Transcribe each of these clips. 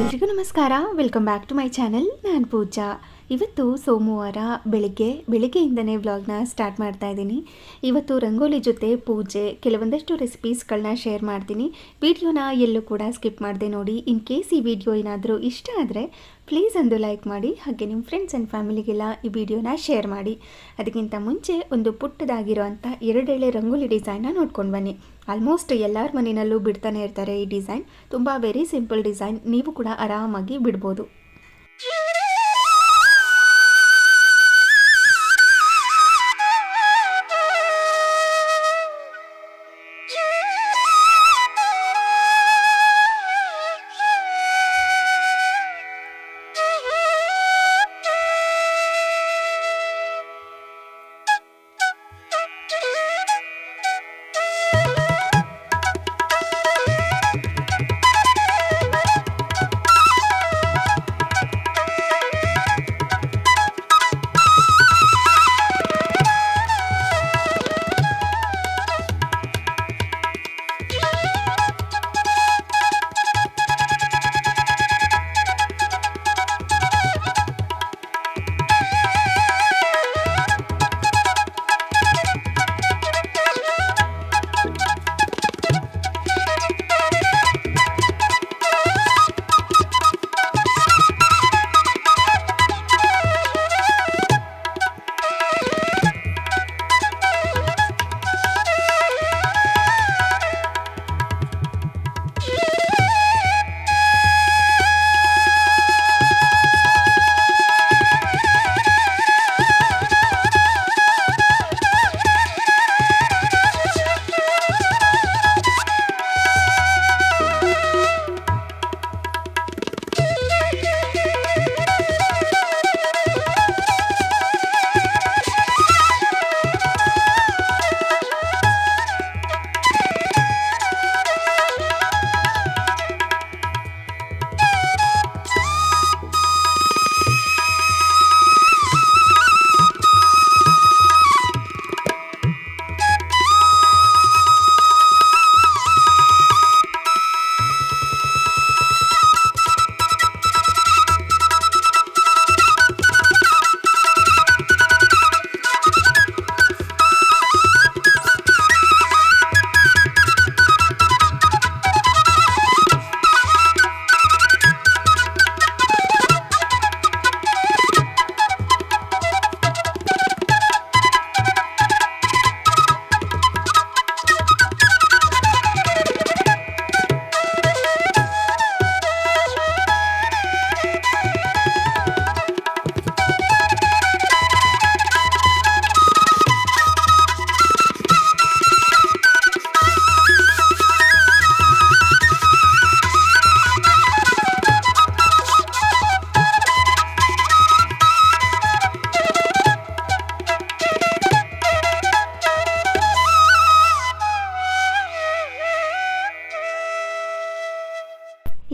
ಎಲ್ರಿಗೂ ನಮಸ್ಕಾರ. Welcome back to my channel. ನಾನು ಪೂಜಾ. ಇವತ್ತು ಸೋಮವಾರ ಬೆಳಿಗ್ಗೆಯಿಂದನೇ ವ್ಲಾಗ್ನ ಸ್ಟಾರ್ಟ್ ಮಾಡ್ತಾ ಇದ್ದೀನಿ. ಇವತ್ತು ರಂಗೋಲಿ ಜೊತೆ ಪೂಜೆ, ಕೆಲವೊಂದಷ್ಟು ರೆಸಿಪೀಸ್ಗಳನ್ನ ಶೇರ್ ಮಾಡ್ತೀನಿ. ವಿಡಿಯೋನ ಎಲ್ಲೂ ಕೂಡ ಸ್ಕಿಪ್ ಮಾಡದೆ ನೋಡಿ. ಇನ್ ಕೇಸ್ ಈ ವಿಡಿಯೋ ಏನಾದರೂ ಇಷ್ಟ ಆದರೆ ಪ್ಲೀಸ್ ಒಂದು ಲೈಕ್ ಮಾಡಿ, ಹಾಗೆ ನಿಮ್ಮ ಫ್ರೆಂಡ್ಸ್ ಆ್ಯಂಡ್ ಫ್ಯಾಮಿಲಿಗೆಲ್ಲ ಈ ವಿಡಿಯೋನ ಶೇರ್ ಮಾಡಿ. ಅದಕ್ಕಿಂತ ಮುಂಚೆ ಒಂದು ಪುಟ್ಟದಾಗಿರೋಂಥ 2 ಎಳೆ ರಂಗೋಲಿ ಡಿಸೈನ್ನ ನೋಡ್ಕೊಂಡು ಬನ್ನಿ. ಆಲ್ಮೋಸ್ಟ್ ಎಲ್ಲರ ಮನೆಯಲ್ಲೂ ಬಿಡ್ತಾನೆ ಇರ್ತಾರೆ ಈ ಡಿಸೈನ್. ತುಂಬ ವೆರಿ ಸಿಂಪಲ್ ಡಿಸೈನ್, ನೀವು ಕೂಡ ಆರಾಮಾಗಿ ಬಿಡ್ಬೋದು.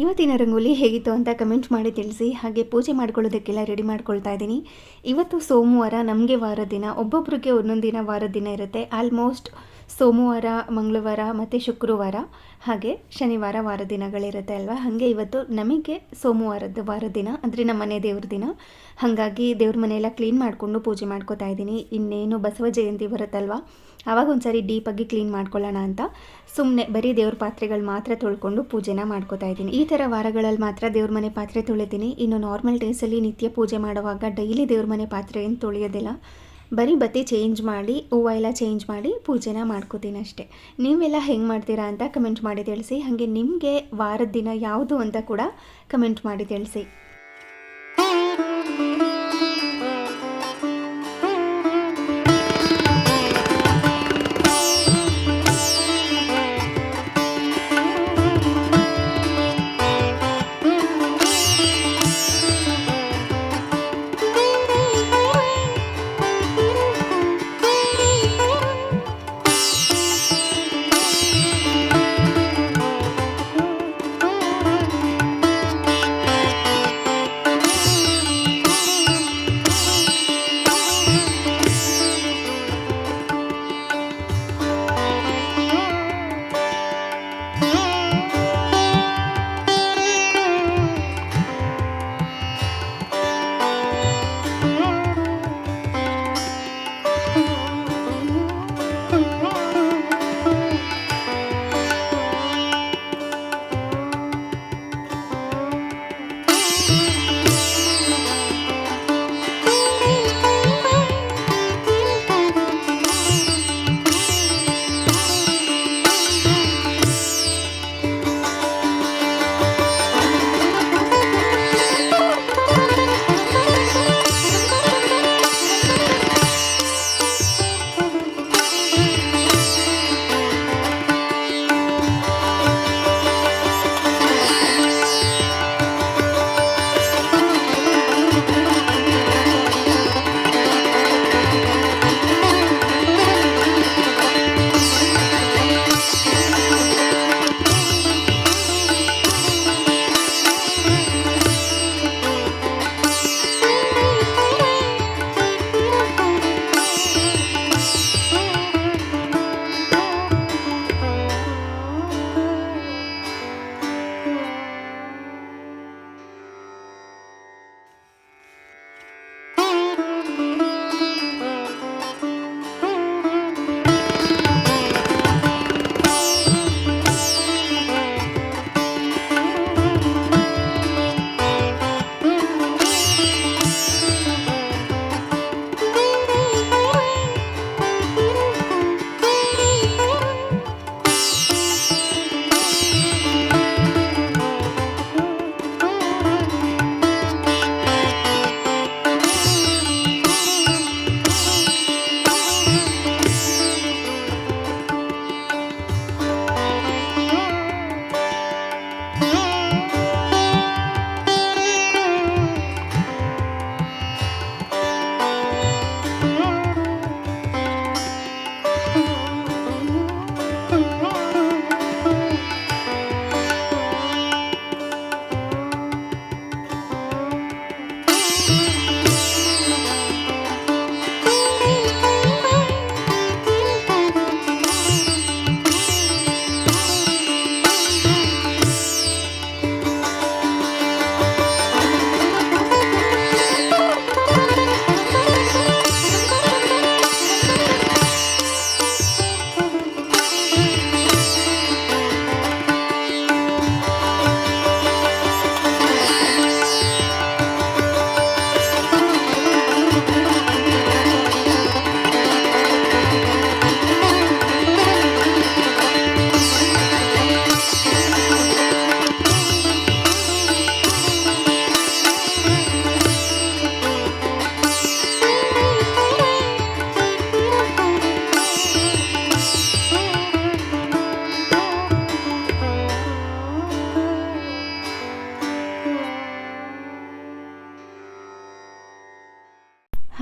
ಇವತ್ತಿನ ರಂಗೋಲಿ ಹೇಗಿತ್ತು ಅಂತ ಕಮೆಂಟ್ ಮಾಡಿ ತಿಳಿಸಿ. ಹಾಗೆ ಪೂಜೆ ಮಾಡ್ಕೊಳ್ಳೋದಕ್ಕೆಲ್ಲ ರೆಡಿ ಮಾಡ್ಕೊಳ್ತಾ ಇದ್ದೀನಿ. ಇವತ್ತು ಸೋಮವಾರ, ನಮಗೆ ವಾರದ ದಿನ, ಒಬ್ಬೊಬ್ರಿಗೆ ಒಂದೊಂದು ದಿನ ವಾರದ ದಿನ ಇರುತ್ತೆ. ಆಲ್ಮೋಸ್ಟ್ ಸೋಮವಾರ, ಮಂಗಳವಾರ ಮತ್ತು ಶುಕ್ರವಾರ ಹಾಗೆ ಶನಿವಾರ ವಾರ ದಿನಗಳಿರುತ್ತೆ ಅಲ್ವಾ. ಹಾಗೆ ಇವತ್ತು ನಮಗೆ ಸೋಮವಾರದ ವಾರದ ದಿನ, ಅಂದರೆ ನಮ್ಮ ಮನೆ ದೇವ್ರ ದಿನ. ಹಾಗಾಗಿ ದೇವ್ರ ಮನೆಯೆಲ್ಲ ಕ್ಲೀನ್ ಮಾಡಿಕೊಂಡು ಪೂಜೆ ಮಾಡ್ಕೋತಾ ಇದ್ದೀನಿ. ಇನ್ನೇನು ಬಸವ ಜಯಂತಿ ಬರುತ್ತಲ್ವ, ಆವಾಗ ಒಂದ್ಸರಿ ಡೀಪಾಗಿ ಕ್ಲೀನ್ ಮಾಡ್ಕೊಳ್ಳೋಣ ಅಂತ ಸುಮ್ಮನೆ ಬರೀ ದೇವ್ರ ಪಾತ್ರೆಗಳು ಮಾತ್ರ ತೊಳ್ಕೊಂಡು ಪೂಜೆನ ಮಾಡ್ಕೋತಾ ಇದ್ದೀನಿ. ಈ ಥರ ವಾರಗಳಲ್ಲಿ ಮಾತ್ರ ದೇವ್ರ ಮನೆ ಪಾತ್ರೆ ತೊಳಿತೀನಿ. ಇನ್ನು ನಾರ್ಮಲ್ ಡೇಸಲ್ಲಿ ನಿತ್ಯ ಪೂಜೆ ಮಾಡುವಾಗ ಡೈಲಿ ದೇವ್ರ ಮನೆ ಪಾತ್ರೆ ಏನು ತೊಳೆಯೋದಿಲ್ಲ. ಬರೀ ಬತ್ತಿ ಚೇಂಜ್ ಮಾಡಿ, ಹೂವು ಎಲ್ಲ ಚೇಂಜ್ ಮಾಡಿ ಪೂಜೆನ ಮಾಡ್ಕೋತೀನಿ ಅಷ್ಟೇ. ನೀವೆಲ್ಲ ಹೆಂಗೆ ಮಾಡ್ತೀರಾ ಅಂತ ಕಮೆಂಟ್ ಮಾಡಿ ತಿಳಿಸಿ. ಹಾಗೆ ನಿಮಗೆ ವಾರದ ದಿನ ಯಾವುದು ಅಂತ ಕೂಡ ಕಮೆಂಟ್ ಮಾಡಿ ತಿಳಿಸಿ.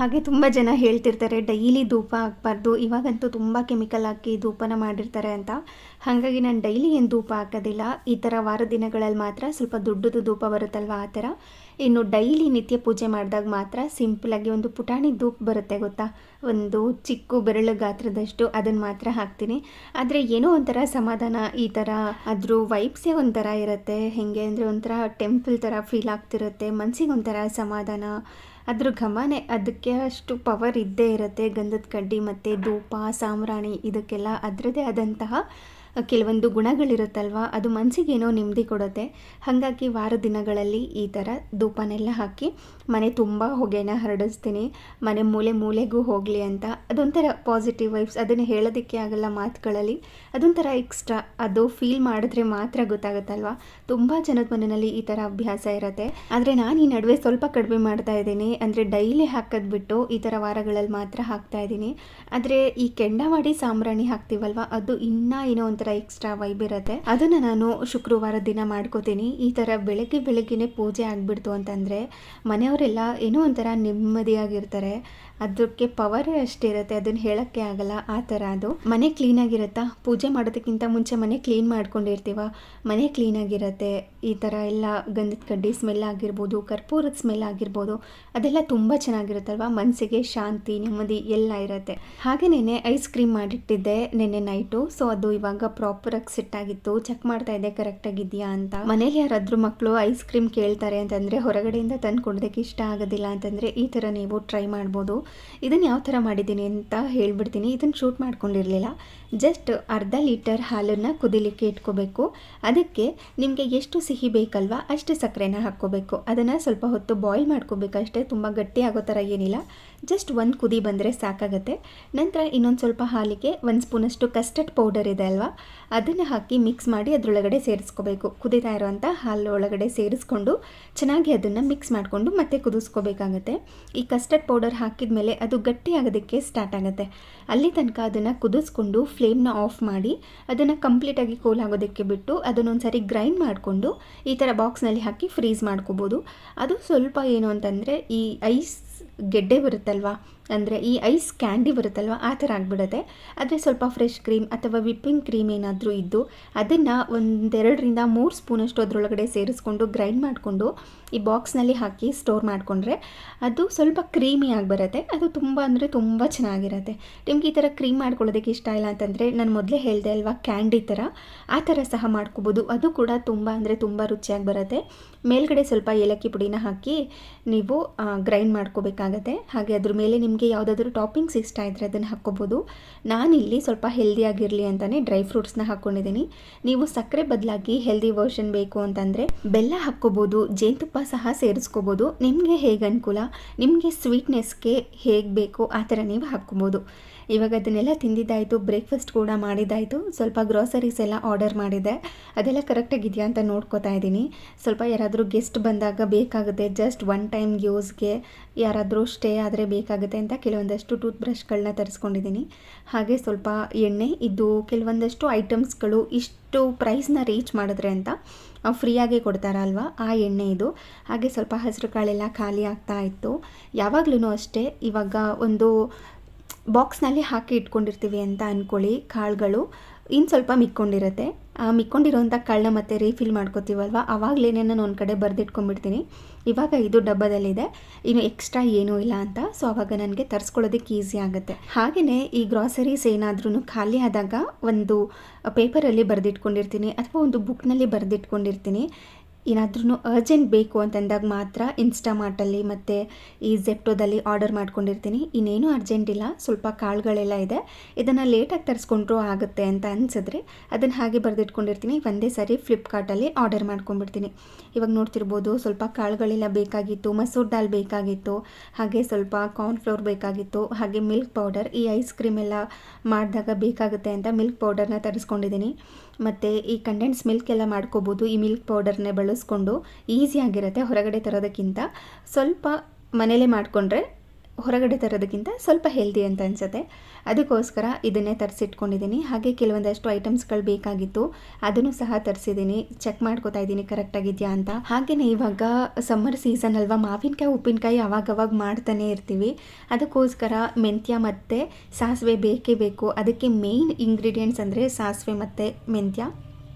ಹಾಗೆ ತುಂಬ ಜನ ಹೇಳ್ತಿರ್ತಾರೆ ಡೈಲಿ ಧೂಪ ಹಾಕಬಾರ್ದು, ಇವಾಗಂತೂ ತುಂಬ ಕೆಮಿಕಲ್ ಹಾಕಿ ಧೂಪನ ಮಾಡಿರ್ತಾರೆ ಅಂತ. ಹಾಗಾಗಿ ನಾನು ಡೈಲಿ ಏನು ಧೂಪ ಹಾಕೋದಿಲ್ಲ. ಈ ಥರ ವಾರ ದಿನಗಳಲ್ಲಿ ಮಾತ್ರ ಸ್ವಲ್ಪ ದೊಡ್ಡದು ಧೂಪ ಬರುತ್ತಲ್ವ ಆ ಥರ. ಇನ್ನು ಡೈಲಿ ನಿತ್ಯ ಪೂಜೆ ಮಾಡಿದಾಗ ಮಾತ್ರ ಸಿಂಪಲಾಗಿ ಒಂದು ಪುಟಾಣಿ ಧೂಪ ಬರುತ್ತೆ ಗೊತ್ತಾ, ಒಂದು ಚಿಕ್ಕ ಬೆರಳು ಗಾತ್ರದಷ್ಟು, ಅದನ್ನು ಮಾತ್ರ ಹಾಕ್ತೀನಿ. ಆದರೆ ಏನೋ ಒಂಥರ ಸಮಾಧಾನ, ಈ ಥರ ಅದ್ರ ವೈಬ್ಸೇ ಒಂಥರ ಇರುತ್ತೆ. ಹೇಗೆ ಅಂದರೆ ಒಂಥರ ಟೆಂಪಲ್ ಥರ ಫೀಲ್ ಆಗ್ತಿರುತ್ತೆ, ಮನಸ್ಸಿಗೆ ಒಂಥರ ಸಮಾಧಾನ. ಅದ್ರ ಘಮನೇ ಅದಕ್ಕೆ ಅಷ್ಟು ಪವರ್ ಇದ್ದೇ ಇರುತ್ತೆ. ಗಂಧದ ಕಡ್ಡಿ ಮತ್ತು ಧೂಪ ಸಾಂಬ್ರಾಣಿ ಇದಕ್ಕೆಲ್ಲ ಅದರದ್ದೇ ಆದಂತಹ ಕೆಲವೊಂದು ಗುಣಗಳಿರುತ್ತಲ್ವ, ಅದು ಮನಸ್ಸಿಗೇನೋ ನೆಮ್ಮದಿ ಕೊಡುತ್ತೆ. ಹಾಗಾಗಿ ವಾರ ದಿನಗಳಲ್ಲಿ ಈ ಥರ ಧೂಪನೆಲ್ಲ ಹಾಕಿ ಮನೆ ತುಂಬ ಹೊಗೆನ ಹರಡಿಸ್ತೀನಿ, ಮನೆ ಮೂಲೆ ಮೂಲೆಗೂ ಹೋಗಲಿ ಅಂತ. ಅದೊಂಥರ ಪಾಸಿಟಿವ್ ವೈಬ್ಸ್, ಅದನ್ನು ಹೇಳೋದಕ್ಕೆ ಆಗಲ್ಲ ಮಾತುಗಳಲ್ಲಿ. ಅದೊಂಥರ ಎಕ್ಸ್ಟ್ರಾ, ಅದು ಫೀಲ್ ಮಾಡಿದ್ರೆ ಮಾತ್ರ ಗೊತ್ತಾಗುತ್ತಲ್ವ. ತುಂಬ ಜನದ ಮನೆಯಲ್ಲಿ ಈ ಥರ ಅಭ್ಯಾಸ ಇರುತ್ತೆ. ಆದರೆ ನಾನು ಈ ನಡುವೆ ಸ್ವಲ್ಪ ಕಡಿಮೆ ಮಾಡ್ತಾ ಇದ್ದೀನಿ. ಅಂದರೆ ಡೈಲಿ ಹಾಕೋದು ಬಿಟ್ಟು ಈ ಥರ ವಾರಗಳಲ್ಲಿ ಮಾತ್ರ ಹಾಕ್ತಾ ಇದ್ದೀನಿ. ಆದರೆ ಈ ಕೆಂಡ ಮಾಡಿ ಸಾಂಬ್ರಾಣಿ ಹಾಕ್ತೀವಲ್ವ, ಅದು ಇನ್ನೂ ಏನೋ ಒಂಥರ ಎಕ್ಸ್ಟ್ರಾ ವೈಬ್ ಇರುತ್ತೆ. ಅದನ್ನು ನಾನು ಶುಕ್ರವಾರ ದಿನ ಮಾಡ್ಕೋತೀನಿ. ಈ ಥರ ಬೆಳಗ್ಗೆನೇ ಪೂಜೆ ಆಗಿಬಿಡ್ತು ಅಂತಂದರೆ ಮನೆಯವರೆಲ್ಲ ಏನೋ ಒಂಥರ ನೆಮ್ಮದಿಯಾಗಿರ್ತಾರೆ. ಅದಕ್ಕೆ ಪವರೇ ಅಷ್ಟಿರುತ್ತೆ, ಅದನ್ನು ಹೇಳೋಕ್ಕೆ ಆಗಲ್ಲ. ಆ ಥರ ಅದು ಮನೆ ಕ್ಲೀನಾಗಿರುತ್ತಾ, ಪೂಜೆ ಮಾಡೋದಕ್ಕಿಂತ ಮುಂಚೆ ಮನೆ ಕ್ಲೀನ್ ಮಾಡ್ಕೊಂಡಿರ್ತೀವ, ಮನೆ ಕ್ಲೀನಾಗಿರುತ್ತೆ. ಈ ಥರ ಎಲ್ಲ ಗಂಧದ ಕಡ್ಡಿ ಸ್ಮೆಲ್ ಆಗಿರ್ಬೋದು, ಕರ್ಪೂರದ ಸ್ಮೆಲ್ ಆಗಿರ್ಬೋದು, ಅದೆಲ್ಲ ತುಂಬ ಚೆನ್ನಾಗಿರುತ್ತಲ್ವ. ಮನಸ್ಸಿಗೆ ಶಾಂತಿ ನೆಮ್ಮದಿ ಎಲ್ಲ ಇರುತ್ತೆ. ಹಾಗೆ ನೆನ್ನೆ ಐಸ್ ಕ್ರೀಮ್ ಮಾಡಿಟ್ಟಿದ್ದೆ ನೆನ್ನೆ ನೈಟು. ಸೊ ಅದು ಇವಾಗ ಪ್ರಾಪರಾಗಿ ಸೆಟ್ ಆಗಿತ್ತು. ಚೆಕ್ ಮಾಡ್ತಾ ಇದ್ದೆ ಕರೆಕ್ಟಾಗಿದೆಯಾ ಅಂತ. ಮನೇಲಿ ಯಾರಾದರೂ ಮಕ್ಕಳು ಐಸ್ ಕ್ರೀಮ್ ಕೇಳ್ತಾರೆ ಅಂತಂದರೆ, ಹೊರಗಡೆಯಿಂದ ತಂದು ಕೊಡೋದಕ್ಕೆ ಇಷ್ಟ ಆಗೋದಿಲ್ಲ ಅಂತಂದರೆ ಈ ಥರ ನೀವು ಟ್ರೈ ಮಾಡ್ಬೋದು. ಇದನ್ನು ಯಾವ ಥರ ಮಾಡಿದ್ದೀನಿ ಅಂತ ಹೇಳ್ಬಿಡ್ತೀನಿ. ಇದನ್ನು ಶೂಟ್ ಮಾಡ್ಕೊಂಡಿರಲಿಲ್ಲ. ಜಸ್ಟ್ ಅರ್ಧ ಲೀಟರ್ ಹಾಲನ್ನು ಕುದಿಲಿಕ್ಕೆ ಇಟ್ಕೋಬೇಕು. ಅದಕ್ಕೆ ನಿಮಗೆ ಎಷ್ಟು ಸಿಹಿ ಬೇಕಲ್ವ ಅಷ್ಟು ಸಕ್ಕರೆನ ಹಾಕ್ಕೋಬೇಕು. ಅದನ್ನು ಸ್ವಲ್ಪ ಹೊತ್ತು ಬಾಯ್ಲ್ ಮಾಡ್ಕೋಬೇಕು ಅಷ್ಟೇ, ತುಂಬ ಗಟ್ಟಿ ಆಗೋ ಥರ ಏನಿಲ್ಲ. ಜಸ್ಟ್ ಒಂದು ಕುದಿ ಬಂದರೆ ಸಾಕಾಗುತ್ತೆ. ನಂತರ ಇನ್ನೊಂದು ಸ್ವಲ್ಪ ಹಾಲಿಗೆ 1 ಸ್ಪೂನಷ್ಟು ಕಸ್ಟರ್ಡ್ ಪೌಡರ್ ಇದೆ ಅಲ್ವಾ, ಅದನ್ನು ಹಾಕಿ ಮಿಕ್ಸ್ ಮಾಡಿ ಅದರೊಳಗಡೆ ಸೇರಿಸ್ಕೋಬೇಕು. ಕುದೀತಾ ಇರೋವಂಥ ಹಾಲು ಒಳಗಡೆ ಸೇರಿಸ್ಕೊಂಡು ಚೆನ್ನಾಗಿ ಅದನ್ನು ಮಿಕ್ಸ್ ಮಾಡಿಕೊಂಡು ಮತ್ತೆ ಕುದಿಸ್ಕೋಬೇಕಾಗತ್ತೆ. ಈ ಕಸ್ಟರ್ಡ್ ಪೌಡರ್ ಹಾಕಿದ ಮೇಲೆ ಅದು ಗಟ್ಟಿ ಆಗೋದಕ್ಕೆ ಸ್ಟಾರ್ಟ್ ಆಗುತ್ತೆ. ಅಲ್ಲಿ ತನಕ ಅದನ್ನು ಕುದಿಸ್ಕೊಂಡು ಫ್ಲೇಮ್ನ ಆಫ್ ಮಾಡಿ ಅದನ್ನು ಕಂಪ್ಲೀಟಾಗಿ ಕೂಲ್ ಆಗೋದಕ್ಕೆ ಬಿಟ್ಟು ಅದನ್ನೊಂದು ಸಾರಿ ಗ್ರೈಂಡ್ ಮಾಡಿಕೊಂಡು ಈ ಥರ ಬಾಕ್ಸ್ನಲ್ಲಿ ಹಾಕಿ ಫ್ರೀಸ್ ಮಾಡ್ಕೋಬೋದು. ಅದು ಸ್ವಲ್ಪ ಏನು ಅಂತಂದರೆ ಈ ಐಸ್ ಗೆಡ್ಡೆ ಬರುತ್ತಲ್ವ, ಅಂದರೆ ಈ ಐಸ್ ಕ್ಯಾಂಡಿ ಬರುತ್ತಲ್ವ, ಆ ಥರ ಆಗಿಬಿಡುತ್ತೆ. ಆದರೆ ಸ್ವಲ್ಪ ಫ್ರೆಶ್ ಕ್ರೀಮ್ ಅಥವಾ ವಿಪ್ಪಿಂಗ್ ಕ್ರೀಮ್ ಏನಾದರೂ ಇದ್ದು ಅದನ್ನು 2-3 ಸ್ಪೂನಷ್ಟು ಅದರೊಳಗಡೆ ಸೇರಿಸ್ಕೊಂಡು ಗ್ರೈಂಡ್ ಮಾಡಿಕೊಂಡು ಈ ಬಾಕ್ಸ್ನಲ್ಲಿ ಹಾಕಿ ಸ್ಟೋರ್ ಮಾಡಿಕೊಂಡ್ರೆ ಅದು ಸ್ವಲ್ಪ ಕ್ರೀಮಿಯಾಗಿ ಬರುತ್ತೆ. ಅದು ತುಂಬ ಅಂದರೆ ತುಂಬ ಚೆನ್ನಾಗಿರುತ್ತೆ. ನಿಮ್ಗೆ ಈ ಥರ ಕ್ರೀಮ್ ಮಾಡ್ಕೊಳ್ಳೋದಕ್ಕೆ ಇಷ್ಟ ಇಲ್ಲ ಅಂತಂದರೆ ನಾನು ಮೊದಲೇ ಹೇಳಿದೆ ಅಲ್ವಾ, ಕ್ಯಾಂಡಿ ಥರ ಆ ಥರ ಸಹ ಮಾಡ್ಕೋಬೋದು. ಅದು ಕೂಡ ತುಂಬ ಅಂದರೆ ತುಂಬ ರುಚಿಯಾಗಿ ಬರುತ್ತೆ. ಮೇಲ್ಗಡೆ ಸ್ವಲ್ಪ ಏಲಕ್ಕಿ ಪುಡಿನ ಹಾಕಿ ನೀವು ಗ್ರೈಂಡ್ ಮಾಡ್ಕೋಬೇಕಾಗತ್ತೆ. ಹಾಗೆ ಅದ್ರ ಮೇಲೆ ನಿಮಗೆ ಯಾವುದಾದ್ರೂ ಟಾಪಿಂಗ್ಸ್ ಇಷ್ಟ ಇದ್ದರೆ ಅದನ್ನು ಹಾಕ್ಕೋಬೋದು. ನಾನಿಲ್ಲಿ ಸ್ವಲ್ಪ ಹೆಲ್ದಿಯಾಗಿರಲಿ ಅಂತಲೇ ಡ್ರೈ ಫ್ರೂಟ್ಸ್ನ ಹಾಕ್ಕೊಂಡಿದ್ದೀನಿ. ನೀವು ಸಕ್ಕರೆ ಬದಲಾಗಿ ಹೆಲ್ದಿ ವರ್ಷನ್ ಬೇಕು ಅಂತಂದರೆ ಬೆಲ್ಲ ಹಾಕ್ಕೋಬೋದು, ಜೇನುತುಪ್ಪ ಸಹ ಸೇರಿಸ್ಕೋಬೋದು. ನಿಮಗೆ ಹೇಗೆ ಅನುಕೂಲ, ನಿಮಗೆ ಸ್ವೀಟ್ನೆಸ್ಗೆ ಹೇಗೆ ಬೇಕು ಆ ಥರ ನೀವು ಹಾಕ್ಕೋಬೋದು. ಇವಾಗ ಅದನ್ನೆಲ್ಲ ತಿಂದಿದ್ದಾಯಿತು, ಬ್ರೇಕ್ಫಾಸ್ಟ್ ಕೂಡ ಮಾಡಿದ್ದಾಯಿತು. ಸ್ವಲ್ಪ ಗ್ರೋಸರೀಸ್ ಎಲ್ಲ ಆರ್ಡರ್ ಮಾಡಿದೆ, ಅದೆಲ್ಲ ಕರೆಕ್ಟಾಗಿದೆಯಾ ಅಂತ ನೋಡ್ಕೋತಾ ಇದ್ದೀನಿ. ಸ್ವಲ್ಪ ಯಾರಾದರೂ ಗೆಸ್ಟ್ ಬಂದಾಗ ಬೇಕಾಗುತ್ತೆ, ಜಸ್ಟ್ ಒನ್ ಟೈಮ್ ಯೂಸ್ಗೆ ಯಾರಾದರೂ ಸ್ಟೇ ಆದರೆ ಬೇಕಾಗುತ್ತೆ ಅಂತ ಕೆಲವೊಂದಷ್ಟು ಟೂತ್ ಬ್ರಷ್ಗಳನ್ನ ತರಿಸ್ಕೊಂಡಿದ್ದೀನಿ. ಹಾಗೆ ಸ್ವಲ್ಪ ಎಣ್ಣೆ, ಇದು ಕೆಲವೊಂದಷ್ಟು ಐಟಮ್ಸ್ಗಳು ಇಷ್ಟು ಪ್ರೈಸ್ನ ರೀಚ್ ಮಾಡಿದ್ರೆ ಅಂತ ಫ್ರೀಯಾಗಿ ಕೊಡ್ತಾರಲ್ವ, ಆ ಎಣ್ಣೆ ಇದು. ಹಾಗೆ ಸ್ವಲ್ಪ ಹಸಿರು ಕಾಳೆಲ್ಲ ಖಾಲಿ ಆಗ್ತಾ ಇತ್ತು. ಯಾವಾಗಲೂ ಅಷ್ಟೇ, ಇವಾಗ ಒಂದು ಬಾಕ್ಸ್ನಲ್ಲಿ ಹಾಕಿ ಇಟ್ಕೊಂಡಿರ್ತೀವಿ ಅಂತ ಅಂದ್ಕೊಳ್ಳಿ, ಕಾಳುಗಳು ಇನ್ನು ಸ್ವಲ್ಪ ಮಿಕ್ಕೊಂಡಿರುತ್ತೆ. ಆ ಮಿಕ್ಕೊಂಡಿರೋಂಥ ಕಾಳನ್ನ ಮತ್ತೆ ರೀಫಿಲ್ ಮಾಡ್ಕೋತೀವಲ್ವ, ಆವಾಗಲೇ ನಾನು ಒಂದು ಕಡೆ ಬರೆದಿಟ್ಕೊಂಡ್ಬಿಡ್ತೀನಿ. ಇವಾಗ ಇದು ಡಬ್ಬದಲ್ಲಿದೆ, ಇನ್ನು ಎಕ್ಸ್ಟ್ರಾ ಏನೂ ಇಲ್ಲ ಅಂತ. ಸೊ ಆವಾಗ ನನಗೆ ತರಿಸ್ಕೊಳ್ಳೋದಕ್ಕೆ ಈಸಿ ಆಗುತ್ತೆ. ಹಾಗೆಯೇ ಈ ಗ್ರಾಸರೀಸ್ ಏನಾದ್ರೂ ಖಾಲಿ ಆದಾಗ ಒಂದು ಪೇಪರಲ್ಲಿ ಬರೆದಿಟ್ಕೊಂಡಿರ್ತೀನಿ ಅಥವಾ ಒಂದು ಬುಕ್ನಲ್ಲಿ ಬರೆದಿಟ್ಕೊಂಡಿರ್ತೀನಿ. ಏನಾದ್ರೂ ಅರ್ಜೆಂಟ್ ಬೇಕು ಅಂತಂದಾಗ ಮಾತ್ರ ಇನ್ಸ್ಟಾಮಾರ್ಟಲ್ಲಿ ಮತ್ತು ಈ ಜೆಪ್ಟೋದಲ್ಲಿ ಆರ್ಡರ್ ಮಾಡ್ಕೊಂಡಿರ್ತೀನಿ. ಇನ್ನೇನು ಅರ್ಜೆಂಟ್ ಇಲ್ಲ, ಸ್ವಲ್ಪ ಕಾಳುಗಳೆಲ್ಲ ಇದೆ, ಇದನ್ನು ಲೇಟಾಗಿ ತರಿಸ್ಕೊಂಡ್ರೂ ಆಗುತ್ತೆ ಅಂತ ಅನಿಸಿದ್ರೆ ಅದನ್ನು ಹಾಗೆ ಬರೆದಿಟ್ಕೊಂಡಿರ್ತೀನಿ. ಒಂದೇ ಸಾರಿ ಫ್ಲಿಪ್ಕಾರ್ಟಲ್ಲಿ ಆರ್ಡರ್ ಮಾಡ್ಕೊಂಡ್ಬಿಡ್ತೀನಿ. ಇವಾಗ ನೋಡ್ತಿರ್ಬೋದು, ಸ್ವಲ್ಪ ಕಾಳುಗಳೆಲ್ಲ ಬೇಕಾಗಿತ್ತು, ಮಸೂರ್ ದಾಲ್ ಬೇಕಾಗಿತ್ತು, ಹಾಗೆ ಸ್ವಲ್ಪ ಕಾರ್ನ್ಫ್ಲೋರ್ ಬೇಕಾಗಿತ್ತು, ಹಾಗೆ ಮಿಲ್ಕ್ ಪೌಡರ್, ಈ ಐಸ್ ಕ್ರೀಮ್ ಎಲ್ಲ ಮಾಡಿದಾಗ ಬೇಕಾಗುತ್ತೆ ಅಂತ ಮಿಲ್ಕ್ ಪೌಡರ್ನ ತರಿಸ್ಕೊಂಡಿದ್ದೀನಿ. ಮತ್ತು ಈ ಕಂಡೆನ್ಸ್ ಮಿಲ್ಕ್ ಎಲ್ಲ ಮಾಡ್ಕೋಬೋದು ಈ ಮಿಲ್ಕ್ ಪೌಡರ್ನೇ ಬಳಸ್ಕೊಂಡು. ಈಸಿಯಾಗಿರುತ್ತೆ ಹೊರಗಡೆ ತರೋದಕ್ಕಿಂತ. ಸ್ವಲ್ಪ ಮನೇಲೇ ಮಾಡಿಕೊಂಡ್ರೆ ಹೊರಗಡೆ ತರೋದಕ್ಕಿಂತ ಸ್ವಲ್ಪ ಹೆಲ್ದಿ ಅಂತ ಅನಿಸುತ್ತೆ. ಅದಕ್ಕೋಸ್ಕರ ಇದನ್ನೇ ತರಿಸಿಟ್ಕೊಂಡಿದ್ದೀನಿ. ಹಾಗೆ ಕೆಲವೊಂದಷ್ಟು ಐಟಮ್ಸ್ಗಳು ಬೇಕಾಗಿತ್ತು, ಅದನ್ನು ಸಹ ತರಿಸಿದ್ದೀನಿ. ಚೆಕ್ ಮಾಡ್ಕೋತಾ ಇದ್ದೀನಿ ಕರೆಕ್ಟಾಗಿದೆಯಾ ಅಂತ. ಹಾಗೆಯೇ ಇವಾಗ ಸಮ್ಮರ್ ಸೀಸನ್ ಅಲ್ವಾ, ಮಾವಿನಕಾಯಿ ಉಪ್ಪಿನಕಾಯಿ ಅವಾಗವಾಗ ಮಾಡ್ತಾನೆ ಇರ್ತೀವಿ. ಅದಕ್ಕೋಸ್ಕರ ಮೆಂತ್ಯ ಮತ್ತು ಸಾಸಿವೆ ಬೇಕೇ ಬೇಕು. ಅದಕ್ಕೆ ಮೇಯ್ನ್ ಇಂಗ್ರೀಡಿಯೆಂಟ್ಸ್ ಅಂದರೆ ಸಾಸಿವೆ ಮತ್ತು ಮೆಂತ್ಯ.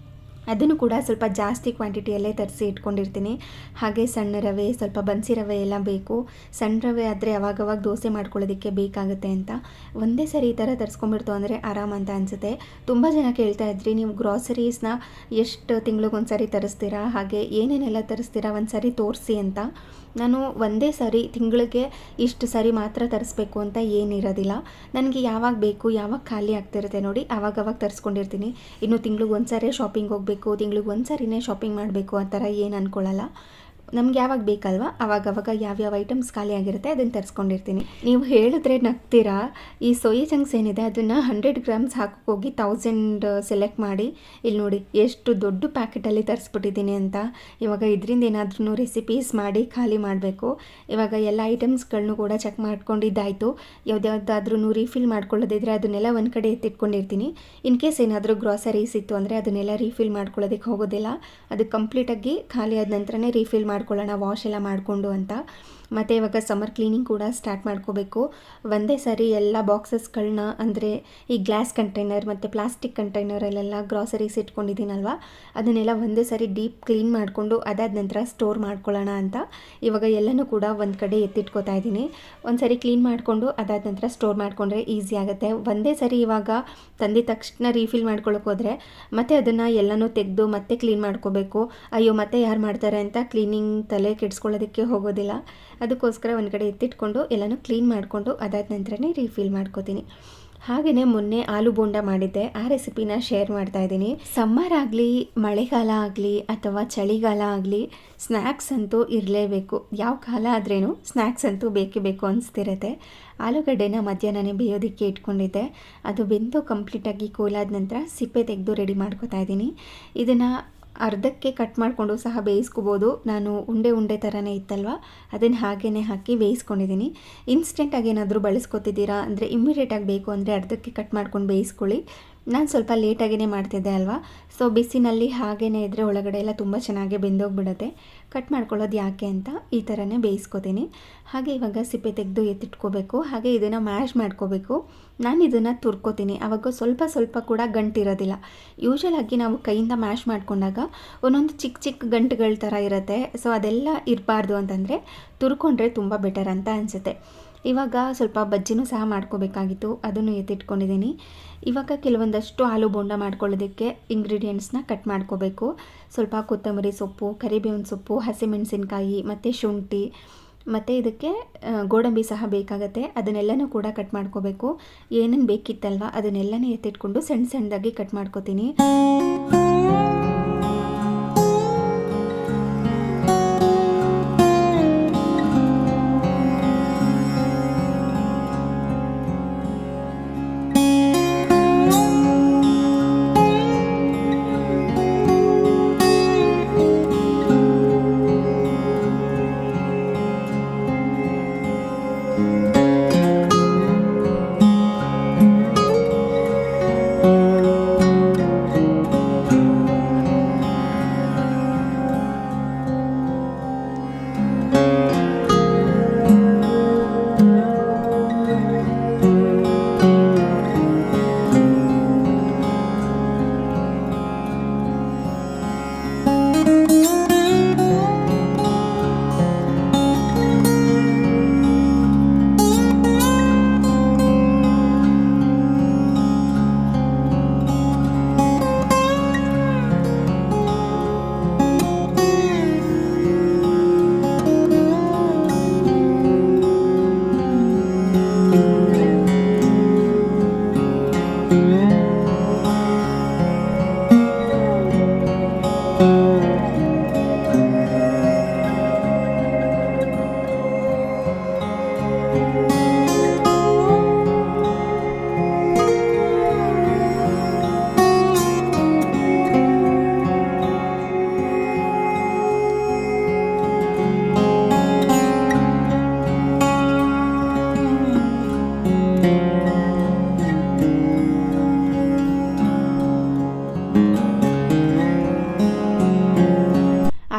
ಅದನ್ನು ಕೂಡ ಸ್ವಲ್ಪ ಜಾಸ್ತಿ ಕ್ವಾಂಟಿಟಿಯಲ್ಲೇ ತರಿಸಿ ಇಟ್ಕೊಂಡಿರ್ತೀನಿ. ಹಾಗೆ ಸಣ್ಣ ರವೆ, ಸ್ವಲ್ಪ ಬನ್ಸಿ ರವೆ ಎಲ್ಲ ಬೇಕು. ಸಣ್ಣ ರವೆ ಆದರೆ ಅವಾಗವಾಗ ದೋಸೆ ಮಾಡ್ಕೊಳ್ಳೋದಕ್ಕೆ ಬೇಕಾಗುತ್ತೆ ಅಂತ. ಒಂದೇ ಸರಿ ಈ ಥರ ತರಿಸ್ಕೊಂಬಿಡ್ತು ಅಂದರೆ ಆರಾಮ ಅಂತ ಅನಿಸುತ್ತೆ. ತುಂಬ ಜನ ಕೇಳ್ತಾ ಇದ್ರಿ, ನೀವು ಗ್ರಾಸರೀಸ್ನ ಎಷ್ಟು ತಿಂಗಳಿಗೊಂದ್ಸರಿ ತರಿಸ್ತೀರಾ, ಹಾಗೆ ಏನೇನೆಲ್ಲ ತರಿಸ್ತೀರಾ ಒಂದು ಸರಿ ತೋರಿಸಿ ಅಂತ. ನಾನು ಒಂದೇ ಸರಿ ತಿಂಗಳಿಗೆ ಇಷ್ಟು ಸರಿ ಮಾತ್ರ ತರಿಸ್ಬೇಕು ಅಂತ ಏನಿರೋದಿಲ್ಲ. ನನಗೆ ಯಾವಾಗ ಬೇಕು, ಯಾವಾಗ ಖಾಲಿ ಆಗ್ತಿರುತ್ತೆ ನೋಡಿ, ಆವಾಗವಾಗ ತರಿಸ್ಕೊಂಡಿರ್ತೀನಿ. ಇನ್ನು ತಿಂಗ್ಳಿಗೆ ಒಂದು ಸರಿ ಶಾಪಿಂಗ್ ಹೋಗಬೇಕು, ತಿಂಗ್ಳಿಗೆ ಒಂದು ಸರಿನೇ ಶಾಪಿಂಗ್ ಮಾಡಬೇಕು ಆ ಥರ ಏನು ಅಂದ್ಕೊಳ್ಳಲ್ಲ. ನಮ್ಗೆ ಯಾವಾಗ ಬೇಕಲ್ವ ಆವಾಗವಾಗ ಯಾವ್ಯಾವ ಐಟಮ್ಸ್ ಖಾಲಿ ಆಗಿರುತ್ತೆ ಅದನ್ನು ತರಿಸ್ಕೊಂಡಿರ್ತೀನಿ. ನೀವು ಹೇಳಿದ್ರೆ ನಗ್ತೀರಾ, ಈ ಸೋಯಾ ಚಂಕ್ಸ್ ಏನಿದೆ ಅದನ್ನು 100 ಗ್ರಾಮ್ಸ್ ಹಾಕೋಗಿ 1000 ಸೆಲೆಕ್ಟ್ ಮಾಡಿ ಇಲ್ಲಿ ನೋಡಿ ಎಷ್ಟು ದೊಡ್ಡ ಪ್ಯಾಕೆಟಲ್ಲಿ ತರಿಸ್ಬಿಟ್ಟಿದ್ದೀನಿ ಅಂತ. ಇವಾಗ ಇದರಿಂದ ಏನಾದ್ರೂ ರೆಸಿಪೀಸ್ ಮಾಡಿ ಖಾಲಿ ಮಾಡಬೇಕು. ಇವಾಗ ಎಲ್ಲ ಐಟಮ್ಸ್ಗಳನ್ನೂ ಕೂಡ ಚೆಕ್ ಮಾಡ್ಕೊಂಡಿದ್ದಾಯಿತು. ಯಾವುದ್ಯಾವುದಾದ್ರೂ ರೀಫಿಲ್ ಮಾಡ್ಕೊಳ್ಳೋದಿದ್ರೆ ಅದನ್ನೆಲ್ಲ ಒಂದು ಕಡೆ ಎತ್ತಿಟ್ಕೊಂಡಿರ್ತೀನಿ. ಇನ್ ಕೇಸ್ ಏನಾದರೂ ಗ್ರಾಸರೀಸ್ ಇತ್ತು ಅಂದರೆ ಅದನ್ನೆಲ್ಲ ರೀಫಿಲ್ ಮಾಡ್ಕೊಳ್ಳೋದಕ್ಕೆ ಹೋಗೋದಿಲ್ಲ. ಅದು ಕಂಪ್ಲೀಟಾಗಿ ಖಾಲಿ ಆದ ನಂತರನೇ ರೀಫಿಲ್ ಮಾಡ್ಕೊಳ್ಳೋಣ ವಾಶ್ ಎಲ್ಲ ಮಾಡಿಕೊಂಡು ಅಂತ. ಮತ್ತು ಇವಾಗ ಸಮ್ಮರ್ ಕ್ಲೀನಿಂಗ್ ಕೂಡ ಸ್ಟಾರ್ಟ್ ಮಾಡ್ಕೋಬೇಕು. ಒಂದೇ ಸಾರಿ ಎಲ್ಲ ಬಾಕ್ಸಸ್ಗಳನ್ನ, ಅಂದರೆ ಈ ಗ್ಲಾಸ್ ಕಂಟೈನರ್ ಮತ್ತು ಪ್ಲಾಸ್ಟಿಕ್ ಕಂಟೈನರಲ್ಲೆಲ್ಲ ಗ್ರಾಸರೀಸ್ ಇಟ್ಕೊಂಡಿದ್ದೀನಲ್ವ, ಅದನ್ನೆಲ್ಲ ಒಂದೇ ಸಾರಿ ಡೀಪ್ ಕ್ಲೀನ್ ಮಾಡಿಕೊಂಡು ಅದಾದ ನಂತರ ಸ್ಟೋರ್ ಮಾಡ್ಕೊಳ್ಳೋಣ ಅಂತ ಇವಾಗ ಎಲ್ಲನೂ ಕೂಡ ಒಂದು ಕಡೆ ಎತ್ತಿಟ್ಕೋತಾ ಇದ್ದೀನಿ. ಒಂದು ಸಾರಿ ಕ್ಲೀನ್ ಮಾಡಿಕೊಂಡು ಅದಾದ ನಂತರ ಸ್ಟೋರ್ ಮಾಡಿಕೊಂಡ್ರೆ ಈಸಿ ಆಗುತ್ತೆ. ಒಂದೇ ಸಾರಿ ಇವಾಗ ತಂದಿದ ತಕ್ಷಣ ರೀಫಿಲ್ ಮಾಡ್ಕೊಳ್ಳೋಕೆ ಹೋದರೆ ಮತ್ತೆ ಅದನ್ನು ಎಲ್ಲನೂ ತೆಗೆದು ಮತ್ತೆ ಕ್ಲೀನ್ ಮಾಡ್ಕೋಬೇಕು. ಅಯ್ಯೋ ಮತ್ತೆ ಯಾರು ಮಾಡ್ತಾರೆ ಅಂತ ಕ್ಲೀನಿಂಗ್ ತಲೆ ಕೆಡಿಸ್ಕೊಳ್ಳೋದಕ್ಕೆ ಹೋಗೋದಿಲ್ಲ. ಅದಕ್ಕೋಸ್ಕರ ಒಂದು ಕಡೆ ಎತ್ತಿಟ್ಕೊಂಡು ಎಲ್ಲನೂ ಕ್ಲೀನ್ ಮಾಡಿಕೊಂಡು ಅದಾದ ನಂತರನೇ ರೀಫಿಲ್ ಮಾಡ್ಕೋತೀನಿ. ಹಾಗೆಯೇ ಮೊನ್ನೆ ಆಲೂ ಬೋಂಡ ಮಾಡಿದ್ದೆ, ಆ ರೆಸಿಪಿನ ಶೇರ್ ಮಾಡ್ತಾ ಇದ್ದೀನಿ. ಸಮ್ಮರ್ ಆಗಲಿ, ಮಳೆಗಾಲ ಆಗಲಿ ಅಥವಾ ಚಳಿಗಾಲ ಆಗಲಿ ಸ್ನ್ಯಾಕ್ಸ್ ಅಂತೂ ಇರಲೇಬೇಕು. ಯಾವ ಕಾಲ ಆದ್ರೇನು ಸ್ನ್ಯಾಕ್ಸ್ ಅಂತೂ ಬೇಕೇ ಬೇಕು ಅನಿಸ್ತಿರುತ್ತೆ. ಆಲೂಗಡ್ಡೆನ ಮಧ್ಯಾಹ್ನನೇ ಬೇಯೋದಕ್ಕೆ ಇಟ್ಕೊಂಡಿದ್ದೆ. ಅದು ಬೆಂದು ಕಂಪ್ಲೀಟಾಗಿ ಕೂಲಾದ ನಂತರ ಸಿಪ್ಪೆ ತೆಗೆದು ರೆಡಿ ಮಾಡ್ಕೊತಾ ಇದ್ದೀನಿ. ಇದನ್ನು ಅರ್ಧಕ್ಕೆ ಕಟ್ ಮಾಡಿಕೊಂಡು ಸಹ ಬೇಯಿಸ್ಕೋಬೋದು. ನಾನು ಉಂಡೆ ಥರನೇ ಇತ್ತಲ್ವ, ಅದನ್ನು ಹಾಗೇ ಹಾಕಿ ಬೇಯಿಸ್ಕೊಂಡಿದ್ದೀನಿ. ಇನ್ಸ್ಟೆಂಟಾಗಿ ಏನಾದರೂ ಬಳಸ್ಕೊತಿದ್ದೀರಾ ಅಂದರೆ ಇಮ್ಮಿಡಿಯೇಟಾಗಿ ಬೇಕು ಅಂದರೆ ಅರ್ಧಕ್ಕೆ ಕಟ್ ಮಾಡ್ಕೊಂಡು ಬೇಯಿಸ್ಕೊಳ್ಳಿ. ನಾನು ಸ್ವಲ್ಪ ಲೇಟಾಗೇ ಮಾಡ್ತಿದ್ದೆ ಅಲ್ವಾ, ಸೊ ಬಿಸಿನಲ್ಲಿ ಹಾಗೇ ಇದ್ದರೆ ಒಳಗಡೆ ಎಲ್ಲ ತುಂಬ ಚೆನ್ನಾಗಿ ಬೆಂದೋಗ್ಬಿಡುತ್ತೆ. ಕಟ್ ಮಾಡ್ಕೊಳ್ಳೋದು ಯಾಕೆ ಅಂತ ಈ ಥರನೇ ಬೇಯಿಸ್ಕೊತೀನಿ. ಹಾಗೆ ಇವಾಗ ಸಿಪ್ಪೆ ತೆಗೆದು ಎತ್ತಿಟ್ಕೋಬೇಕು. ಹಾಗೆ ಇದನ್ನು ಮ್ಯಾಶ್ ಮಾಡ್ಕೋಬೇಕು. ನಾನು ಇದನ್ನು ತುರ್ಕೋತೀನಿ, ಆವಾಗ ಸ್ವಲ್ಪ ಕೂಡ ಗಂಟಿರೋದಿಲ್ಲ. ಯೂಶಲಾಗಿ ನಾವು ಕೈಯಿಂದ ಮ್ಯಾಶ್ ಮಾಡ್ಕೊಂಡಾಗ ಒಂದೊಂದು ಚಿಕ್ಕ ಗಂಟುಗಳ ಥರ ಇರುತ್ತೆ. ಸೊ ಅದೆಲ್ಲ ಇರಬಾರ್ದು ಅಂತಂದರೆ ತುರ್ಕೊಂಡ್ರೆ ತುಂಬ ಬೆಟರ್ ಅಂತ ಅನಿಸುತ್ತೆ. ಇವಾಗ ಸ್ವಲ್ಪ ಬಜ್ಜಿನೂ ಸಹ ಮಾಡ್ಕೋಬೇಕಾಗಿತ್ತು, ಅದನ್ನು ಎತ್ತಿಟ್ಕೊಂಡಿದ್ದೀನಿ. ಇವಾಗ ಕೆಲವೊಂದಷ್ಟು ಆಲೂ ಬೋಂಡ ಮಾಡ್ಕೊಳ್ಳೋದಕ್ಕೆ ಇಂಗ್ರೀಡಿಯೆಂಟ್ಸ್ನ ಕಟ್ ಮಾಡ್ಕೋಬೇಕು. ಸ್ವಲ್ಪ ಕೊತ್ತಂಬರಿ ಸೊಪ್ಪು, ಕರಿಬೇವಿನ ಸೊಪ್ಪು, ಹಸಿಮೆಣಸಿನ್ಕಾಯಿ ಮತ್ತು ಶುಂಠಿ, ಮತ್ತು ಇದಕ್ಕೆ ಗೋಡಂಬಿ ಸಹ ಬೇಕಾಗುತ್ತೆ. ಅದನ್ನೆಲ್ಲನೂ ಕೂಡ ಕಟ್ ಮಾಡ್ಕೋಬೇಕು. ಏನೇನು ಬೇಕಿತ್ತಲ್ವ ಅದನ್ನೆಲ್ಲನೇ ಎತ್ತಿಟ್ಕೊಂಡು ಸಣ್ಣದಾಗಿ ಕಟ್ ಮಾಡ್ಕೋತೀನಿ.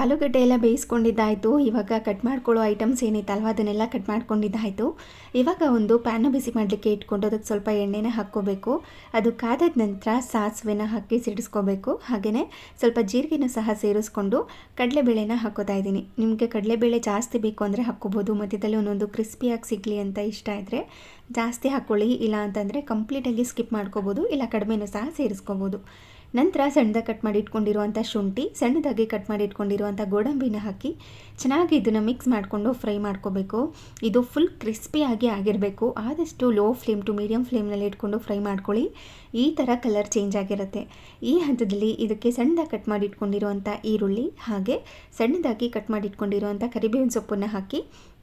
ಆಲೂಗಡ್ಡೆ ಎಲ್ಲ ಬೇಯಿಸ್ಕೊಂಡಿದ್ದಾಯಿತು. ಇವಾಗ ಕಟ್ ಮಾಡ್ಕೊಳ್ಳೋ ಐಟಮ್ಸ್ ಏನಿತ್ತಲ್ವ ಅದನ್ನೆಲ್ಲ ಕಟ್ ಮಾಡ್ಕೊಂಡಿದ್ದಾಯಿತು. ಇವಾಗ ಒಂದು ಪ್ಯಾನ ಬಿಸಿ ಮಾಡಲಿಕ್ಕೆ ಇಟ್ಕೊಂಡು ಅದಕ್ಕೆ ಸ್ವಲ್ಪ ಎಣ್ಣೆನ ಹಾಕ್ಕೋಬೇಕು. ಅದು ಕಾದ ನಂತರ ಸಾಸಿವೆನ ಹಾಕಿ ಸಿಡಿಸ್ಕೋಬೇಕು. ಹಾಗೆಯೇ ಸ್ವಲ್ಪ ಜೀರಿಗೆನೂ ಸಹ ಸೇರಿಸ್ಕೊಂಡು ಕಡಲೆಬೇಳೆನ ಹಾಕೋತಾ ಇದ್ದೀನಿ. ನಿಮಗೆ ಕಡಲೆಬೇಳೆ ಜಾಸ್ತಿ ಬೇಕು ಅಂದರೆ ಹಾಕ್ಕೋಬೋದು. ಮಧ್ಯದಲ್ಲಿ ಒಂದೊಂದು ಕ್ರಿಸ್ಪಿಯಾಗಿ ಸಿಗಲಿ ಅಂತ ಇಷ್ಟ ಇದ್ದರೆ ಜಾಸ್ತಿ ಹಾಕ್ಕೊಳ್ಳಿ, ಇಲ್ಲ ಅಂತಂದರೆ ಕಂಪ್ಲೀಟಾಗಿ ಸ್ಕಿಪ್ ಮಾಡ್ಕೋಬೋದು, ಇಲ್ಲ ಕಡಿಮೆನೂ ಸಹ ಸೇರಿಸ್ಕೋಬೋದು. ನಂತರ ಸಣ್ಣದಾಗಿ ಕಟ್ ಮಾಡಿ ಇಟ್ಕೊಂಡಿರುವಂಥ ಶುಂಠಿ, ಸಣ್ಣದಾಗಿ ಕಟ್ ಮಾಡಿ ಇಟ್ಕೊಂಡಿರುವಂಥ ಗೋಡಂಬಿನ ಹಾಕಿ ಚೆನ್ನಾಗಿ ಇದನ್ನು ಮಿಕ್ಸ್ ಮಾಡಿಕೊಂಡು ಫ್ರೈ ಮಾಡ್ಕೋಬೇಕು. ಇದು ಫುಲ್ ಕ್ರಿಸ್ಪಿಯಾಗಿ ಆಗಿರಬೇಕು. ಆದಷ್ಟು ಲೋ ಫ್ಲೇಮ್ ಟು ಮೀಡಿಯಮ್ ಫ್ಲೇಮ್ನಲ್ಲಿ ಇಟ್ಕೊಂಡು ಫ್ರೈ ಮಾಡ್ಕೊಳ್ಳಿ. ಈ ಥರ ಕಲರ್ ಚೇಂಜ್ ಆಗಿರುತ್ತೆ. ಈ ಹಂತದಲ್ಲಿ ಇದಕ್ಕೆ ಸಣ್ಣದಾಗಿ ಕಟ್ ಮಾಡಿ ಇಟ್ಕೊಂಡಿರುವಂಥ ಈರುಳ್ಳಿ ಹಾಗೆ ಸಣ್ಣದಾಗಿ ಕಟ್ ಮಾಡಿ ಇಟ್ಕೊಂಡಿರುವಂಥ ಕರಿಬೇವಿನ ಸೊಪ್ಪನ್ನು ಹಾಕಿ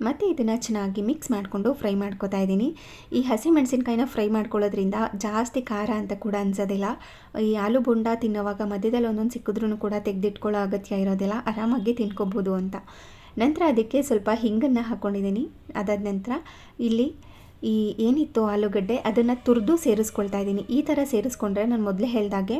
ಮತ್ತು ಇದನ್ನು ಚೆನ್ನಾಗಿ ಮಿಕ್ಸ್ ಮಾಡಿಕೊಂಡು ಫ್ರೈ ಮಾಡ್ಕೋತಾ ಇದ್ದೀನಿ. ಈ ಹಸಿಮೆಣಸಿನ್ಕಾಯಿನ ಫ್ರೈ ಮಾಡ್ಕೊಳ್ಳೋದ್ರಿಂದ ಜಾಸ್ತಿ ಖಾರ ಅಂತ ಕೂಡ ಅನ್ಸೋದಿಲ್ಲ. ಈ ಆಲೂ ಬೋಂಡ ತಿನ್ನೋವಾಗ ಮಧ್ಯದಲ್ಲಿ ಒಂದೊಂದು ಸಿಕ್ಕಿದ್ರೂ ಕೂಡ ತೆಗೆದಿಟ್ಕೊಳ್ಳೋ ಅಗತ್ಯ ಇರೋದಿಲ್ಲ, ಆರಾಮಾಗಿ ತಿನ್ಕೋಬೋದು ಅಂತ. ನಂತರ ಅದಕ್ಕೆ ಸ್ವಲ್ಪ ಹಿಂಗನ್ನು ಹಾಕ್ಕೊಂಡಿದ್ದೀನಿ. ಅದಾದ ನಂತರ ಇಲ್ಲಿ ಈ ಏನಿತ್ತು ಆಲೂಗಡ್ಡೆ ಅದನ್ನು ತುರಿದು ಸೇರಿಸ್ಕೊಳ್ತಾ ಇದ್ದೀನಿ. ಈ ಥರ ಸೇರಿಸ್ಕೊಂಡ್ರೆ ನಾನು ಮೊದಲೇ ಹೇಳಿದಾಗೆ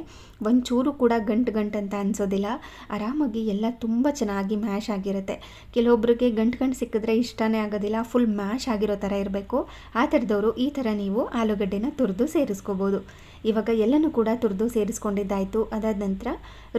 ಒಂಚೂರು ಕೂಡ ಗಂಟು ಅಂತ ಅನಿಸೋದಿಲ್ಲ. ಆರಾಮಾಗಿ ಎಲ್ಲ ತುಂಬ ಚೆನ್ನಾಗಿ ಮ್ಯಾಶ್ ಆಗಿರುತ್ತೆ. ಕೆಲವೊಬ್ಬರಿಗೆ ಗಂಟು ಸಿಕ್ಕಿದ್ರೆ ಇಷ್ಟನೇ ಆಗೋದಿಲ್ಲ, ಫುಲ್ ಮ್ಯಾಶ್ ಆಗಿರೋ ಥರ ಇರಬೇಕು. ಆ ಥರದವರು ಈ ಥರ ನೀವು ಆಲೂಗಡ್ಡೆನ ತುರಿದು ಸೇರಿಸ್ಕೋಬೋದು. ಇವಾಗ ಎಲ್ಲನೂ ಕೂಡ ತುರಿದು ಸೇರಿಸ್ಕೊಂಡಿದ್ದಾಯಿತು. ಅದಾದ ನಂತರ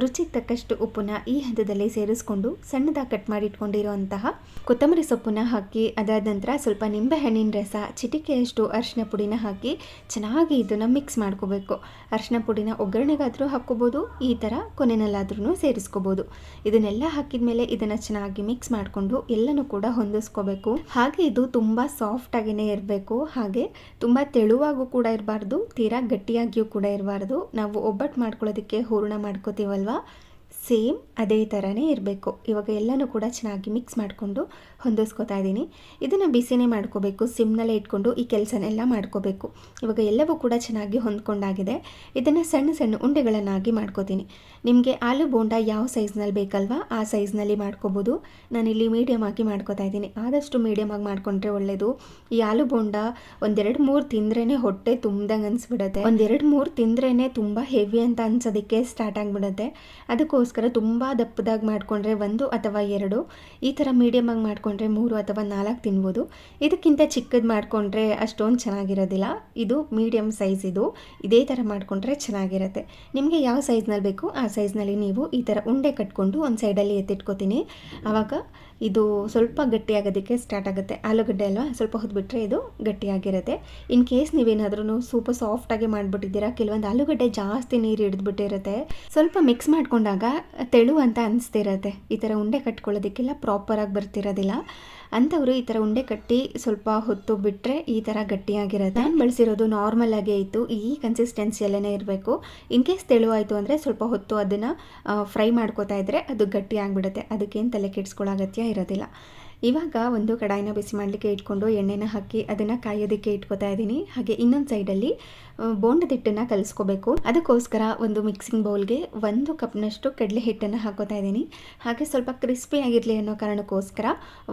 ರುಚಿಗೆ ತಕ್ಕಷ್ಟು ಉಪ್ಪನ್ನ ಈ ಹಂತದಲ್ಲಿ ಸೇರಿಸ್ಕೊಂಡು ಸಣ್ಣದಾಗಿ ಕಟ್ ಮಾಡಿ ಇಟ್ಕೊಂಡಿರೋಂತಹ ಕೊತ್ತಂಬರಿ ಸೊಪ್ಪನ್ನ ಹಾಕಿ, ಅದಾದ ನಂತರ ಸ್ವಲ್ಪ ನಿಂಬೆಹಣ್ಣಿನ ರಸ, ಚಿಟಿಕೆಯಷ್ಟು ಅರಿಶಿನ ಪುಡಿನ ಹಾಕಿ ಚೆನ್ನಾಗಿ ಇದನ್ನು ಮಿಕ್ಸ್ ಮಾಡ್ಕೋಬೇಕು. ಅರಿಶಿನ ಪುಡಿನ ಒಗ್ಗರಣೆಗಾದರೂ ಹಾಕ್ಕೋಬೋದು, ಈ ಥರ ಕೊನೆಯಲ್ಲಾದ್ರೂ ಸೇರಿಸ್ಕೋಬೋದು. ಇದನ್ನೆಲ್ಲ ಹಾಕಿದ ಮೇಲೆ ಇದನ್ನು ಚೆನ್ನಾಗಿ ಮಿಕ್ಸ್ ಮಾಡಿಕೊಂಡು ಎಲ್ಲನೂ ಕೂಡ ಹೊಂದಿಸ್ಕೋಬೇಕು. ಹಾಗೆ ಇದು ತುಂಬ ಸಾಫ್ಟಾಗಿಯೇ ಇರಬೇಕು, ಹಾಗೆ ತುಂಬ ತೆಳುವಾಗೂ ಕೂಡ ಇರಬಾರ್ದು, ತೀರಾ ಗಟ್ಟಿಯಾಗಿಯೂ ಕೂಡ ಇರಬಾರ್ದು. ನಾವು ಒಬ್ಬಟ್ಟು ಮಾಡ್ಕೊಳ್ಳೋದಕ್ಕೆ ಹೂರಣ ಮಾಡ್ಕೋತೀವಲ್ವ, ಸೇಮ್ ಅದೇ ಥರನೇ ಇರಬೇಕು. ಇವಾಗ ಎಲ್ಲನೂ ಕೂಡ ಚೆನ್ನಾಗಿ ಮಿಕ್ಸ್ ಮಾಡಿಕೊಂಡು ಹೊಂದಿಸ್ಕೊತಾ ಇದ್ದೀನಿ. ಇದನ್ನು ಬಿಸಿನೇ ಮಾಡ್ಕೋಬೇಕು, ಸಿಮ್ನಲ್ಲೇ ಇಟ್ಕೊಂಡು ಈ ಕೆಲಸನೆಲ್ಲ ಮಾಡ್ಕೋಬೇಕು. ಇವಾಗ ಎಲ್ಲವೂ ಕೂಡ ಚೆನ್ನಾಗಿ ಹೊಂದ್ಕೊಂಡಾಗಿದೆ. ಇದನ್ನು ಸಣ್ಣ ಸಣ್ಣ ಉಂಡೆಗಳನ್ನಾಗಿ ಮಾಡ್ಕೋತೀನಿ. ನಿಮಗೆ ಆಲೂ ಬೋಂಡ ಯಾವ ಸೈಜ್ನಲ್ಲಿ ಬೇಕಲ್ವಾ ಆ ಸೈಜ್ನಲ್ಲಿ ಮಾಡ್ಕೋಬೋದು. ನಾನಿಲ್ಲಿ ಮೀಡಿಯಮ್ ಆಗಿ ಮಾಡ್ಕೋತಾ ಇದ್ದೀನಿ. ಆದಷ್ಟು ಮೀಡಿಯಮ್ ಆಗಿ ಮಾಡ್ಕೊಂಡ್ರೆ ಒಳ್ಳೆಯದು. ಈ ಆಲೂ ಬೋಂಡ 1-2-3 ತಿಂದ್ರೇ ಹೊಟ್ಟೆ ತುಂಬ್ದಂಗೆ ಅನಿಸ್ಬಿಡುತ್ತೆ. 1-2-3 ತಿಂದ್ರೇ ತುಂಬ ಹೆವಿ ಅಂತ ಅನ್ಸೋದಕ್ಕೆ ಸ್ಟಾರ್ಟ್ ಆಗಿಬಿಡುತ್ತೆ. ಅದಕ್ಕೋಸ್ಕರ ತುಂಬ ದಪ್ಪದಾಗಿ ಮಾಡಿಕೊಂಡ್ರೆ 1 ಅಥವಾ 2, ಈ ಥರ ಮೀಡಿಯಮಾಗಿ ಮಾಡಿಕೊಂಡ್ರೆ 3 ಅಥವಾ 4 ತಿನ್ಬೋದು. ಇದಕ್ಕಿಂತ ಚಿಕ್ಕದು ಮಾಡಿಕೊಂಡ್ರೆ ಅಷ್ಟೊಂದು ಚೆನ್ನಾಗಿರೋದಿಲ್ಲ. ಇದು ಮೀಡಿಯಮ್ ಸೈಜ್, ಇದೇ ಥರ ಮಾಡಿಕೊಂಡ್ರೆ ಚೆನ್ನಾಗಿರುತ್ತೆ. ನಿಮಗೆ ಯಾವ ಸೈಜ್ನಲ್ಲಿ ಬೇಕು ಆ ಸೈಜ್ನಲ್ಲಿ ನೀವು ಈ ಥರ ಉಂಡೆ ಕಟ್ಕೊಂಡು ಒಂದು ಸೈಡಲ್ಲಿ ಎತ್ತಿಟ್ಕೋತೀನಿ. ಆವಾಗ ಇದು ಸ್ವಲ್ಪ ಗಟ್ಟಿಯಾಗೋದಕ್ಕೆ ಸ್ಟಾರ್ಟ್ ಆಗುತ್ತೆ. ಆಲೂಗಡ್ಡೆ ಅಲ್ವಾ, ಸ್ವಲ್ಪ ಹೊತ್ತು ಬಿಟ್ಟರೆ ಇದು ಗಟ್ಟಿಯಾಗಿರುತ್ತೆ. ಇನ್ ಕೇಸ್ ನೀವೇನಾದ್ರೂ ಸೂಪರ್ ಸಾಫ್ಟಾಗಿ ಮಾಡಿಬಿಟ್ಟಿದ್ದೀರಾ, ಕೆಲವೊಂದು ಆಲೂಗಡ್ಡೆ ಜಾಸ್ತಿ ನೀರು ಹಿಡಿದ್ಬಿಟ್ಟಿರುತ್ತೆ, ಸ್ವಲ್ಪ ಮಿಕ್ಸ್ ಮಾಡಿಕೊಂಡಾಗ ತೆಳು ಅಂತ ಅನಿಸ್ತಿರುತ್ತೆ. ಈ ಥರ ಉಂಡೆ ಕಟ್ಕೊಳ್ಳೋದಕ್ಕೆಲ್ಲ ಪ್ರಾಪರಾಗಿ ಬರ್ತಿರೋದಿಲ್ಲ. ಅಂಥವರು ಈ ಥರ ಉಂಡೆ ಕಟ್ಟಿ ಸ್ವಲ್ಪ ಹೊತ್ತು ಬಿಟ್ಟರೆ ಈ ಥರ ಗಟ್ಟಿಯಾಗಿರುತ್ತೆ. ನಾನು ಬಳಸಿರೋದು ನಾರ್ಮಲ್ ಆಗೇ ಇತ್ತು, ಈ ಕನ್ಸಿಸ್ಟೆನ್ಸಿಯಲ್ಲೇ ಇರಬೇಕು. ಇನ್ ಕೇಸ್ ತೆಳು ಆಯಿತು ಅಂದರೆ ಸ್ವಲ್ಪ ಹೊತ್ತು ಅದನ್ನು ಫ್ರೈ ಮಾಡ್ಕೋತಾ ಇದ್ದರೆ ಅದು ಗಟ್ಟಿ ಆಗಿಬಿಡುತ್ತೆ. ಅದಕ್ಕೇನು ತಲೆ ಕೆಡಿಸ್ಕೊಳ್ಳೋ ಅಗತ್ಯ ಇರೋದಿಲ್ಲ. ಇವಾಗ ಒಂದು ಕಡಾಯಿನ ಬಿಸಿ ಮಾಡಲಿಕ್ಕೆ ಇಟ್ಕೊಂಡು ಎಣ್ಣೆನ ಹಾಕಿ ಅದನ್ನು ಕಾಯೋದಕ್ಕೆ ಇಟ್ಕೋತಾ ಇದ್ದೀನಿ. ಹಾಗೆ ಇನ್ನೊಂದು ಸೈಡಲ್ಲಿ ಬೋಂಡದ ಹಿಟ್ಟನ್ನು ಕಲಿಸ್ಕೋಬೇಕು. ಅದಕ್ಕೋಸ್ಕರ ಒಂದು ಮಿಕ್ಸಿಂಗ್ ಬೌಲ್ಗೆ 1 ಕಪ್ನಷ್ಟು ಕಡಲೆ ಹಿಟ್ಟನ್ನು ಹಾಕೋತಾ ಇದ್ದೀನಿ. ಹಾಗೆ ಸ್ವಲ್ಪ ಕ್ರಿಸ್ಪಿ ಆಗಿರಲಿ ಅನ್ನೋ ಕಾರಣಕ್ಕೋಸ್ಕರ